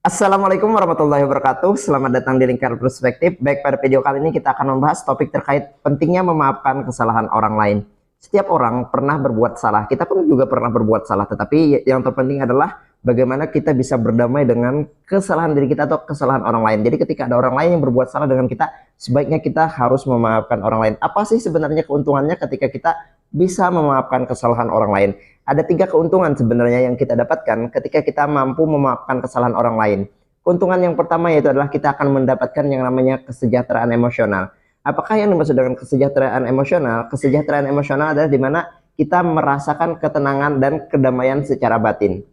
Assalamualaikum warahmatullahi wabarakatuh. Selamat datang di Lingkar Perspektif. Baik, pada video kali ini kita akan membahas topik terkait pentingnya memaafkan kesalahan orang lain. Setiap orang pernah berbuat salah. Kita pun juga pernah berbuat salah. Tetapi yang terpenting adalah bagaimana kita bisa berdamai dengan kesalahan diri kita atau kesalahan orang lain. Jadi ketika ada orang lain yang berbuat salah dengan kita, sebaiknya kita harus memaafkan orang lain. Apa sih sebenarnya keuntungannya ketika kita bisa memaafkan kesalahan orang lain? Ada 3 keuntungan sebenarnya yang kita dapatkan ketika kita mampu memaafkan kesalahan orang lain. Keuntungan yang pertama yaitu adalah kita akan mendapatkan yang namanya kesejahteraan emosional. Apakah yang dimaksud dengan kesejahteraan emosional? Kesejahteraan emosional adalah di mana kita merasakan ketenangan dan kedamaian secara batin.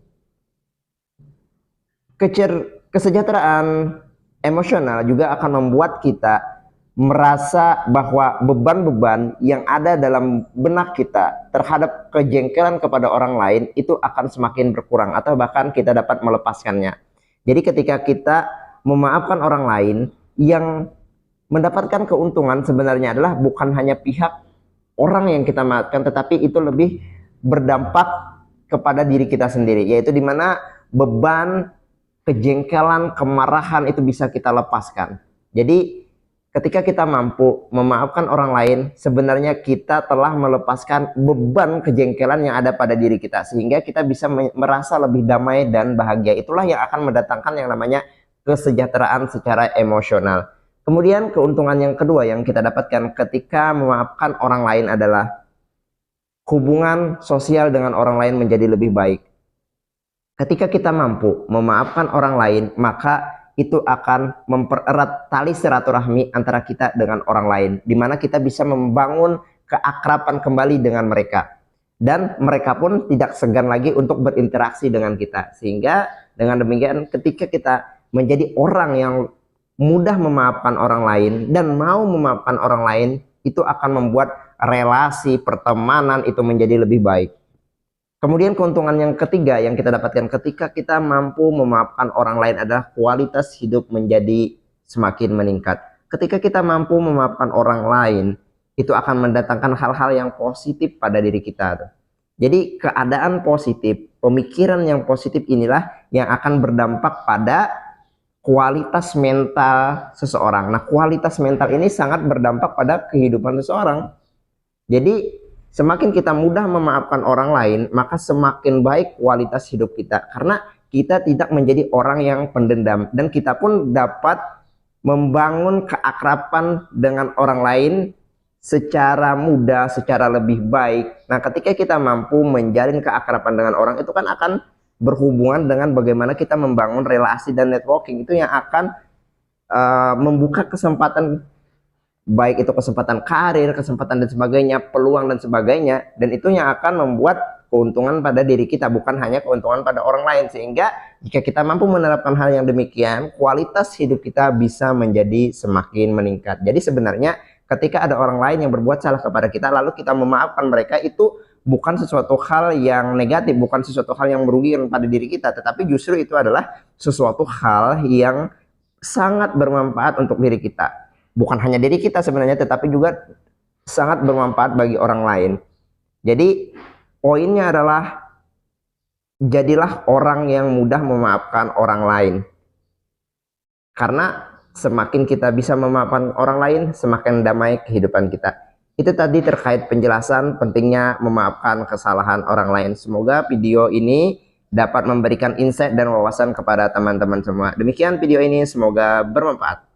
Kesejahteraan emosional juga akan membuat kita merasa bahwa beban-beban yang ada dalam benak kita terhadap kejengkelan kepada orang lain itu akan semakin berkurang atau bahkan kita dapat melepaskannya. Jadi ketika kita memaafkan orang lain, yang mendapatkan keuntungan sebenarnya adalah bukan hanya pihak orang yang kita maafkan, tetapi itu lebih berdampak kepada diri kita sendiri, yaitu dimana beban kejengkelan, kemarahan itu bisa kita lepaskan. Jadi ketika kita mampu memaafkan orang lain, sebenarnya kita telah melepaskan beban kejengkelan yang ada pada diri kita, sehingga kita bisa merasa lebih damai dan bahagia. Itulah yang akan mendatangkan yang namanya kesejahteraan secara emosional. Kemudian keuntungan yang kedua yang kita dapatkan ketika memaafkan orang lain adalah hubungan sosial dengan orang lain menjadi lebih baik. Ketika kita mampu memaafkan orang lain, maka itu akan mempererat tali silaturahmi antara kita dengan orang lain, di mana kita bisa membangun keakraban kembali dengan mereka, dan mereka pun tidak segan lagi untuk berinteraksi dengan kita. Sehingga dengan demikian ketika kita menjadi orang yang mudah memaafkan orang lain dan mau memaafkan orang lain, itu akan membuat relasi pertemanan itu menjadi lebih baik. Kemudian keuntungan yang ketiga yang kita dapatkan ketika kita mampu memaafkan orang lain adalah kualitas hidup menjadi semakin meningkat. Ketika kita mampu memaafkan orang lain, itu akan mendatangkan hal-hal yang positif pada diri kita. Jadi keadaan positif, pemikiran yang positif inilah yang akan berdampak pada kualitas mental seseorang. Nah, kualitas mental ini sangat berdampak pada kehidupan seseorang. Jadi semakin kita mudah memaafkan orang lain, maka semakin baik kualitas hidup kita. Karena kita tidak menjadi orang yang pendendam. Dan kita pun dapat membangun keakraban dengan orang lain secara mudah, secara lebih baik. Nah, ketika kita mampu menjalin keakraban dengan orang, itu kan akan berhubungan dengan bagaimana kita membangun relasi dan networking. Itu yang akan membuka kesempatan, baik itu kesempatan karir, kesempatan dan sebagainya, peluang dan sebagainya, dan itu yang akan membuat keuntungan pada diri kita, bukan hanya keuntungan pada orang lain. Sehingga jika kita mampu menerapkan hal yang demikian, kualitas hidup kita bisa menjadi semakin meningkat. Jadi sebenarnya ketika ada orang lain yang berbuat salah kepada kita, lalu kita memaafkan mereka, itu bukan sesuatu hal yang negatif, bukan sesuatu hal yang merugikan pada diri kita, tetapi justru itu adalah sesuatu hal yang sangat bermanfaat untuk diri kita. Bukan hanya diri kita sebenarnya, tetapi juga sangat bermanfaat bagi orang lain. Jadi poinnya adalah jadilah orang yang mudah memaafkan orang lain. Karena semakin kita bisa memaafkan orang lain, semakin damai kehidupan kita. Itu tadi terkait penjelasan pentingnya memaafkan kesalahan orang lain. Semoga video ini dapat memberikan insight dan wawasan kepada teman-teman semua. Demikian video ini, semoga bermanfaat.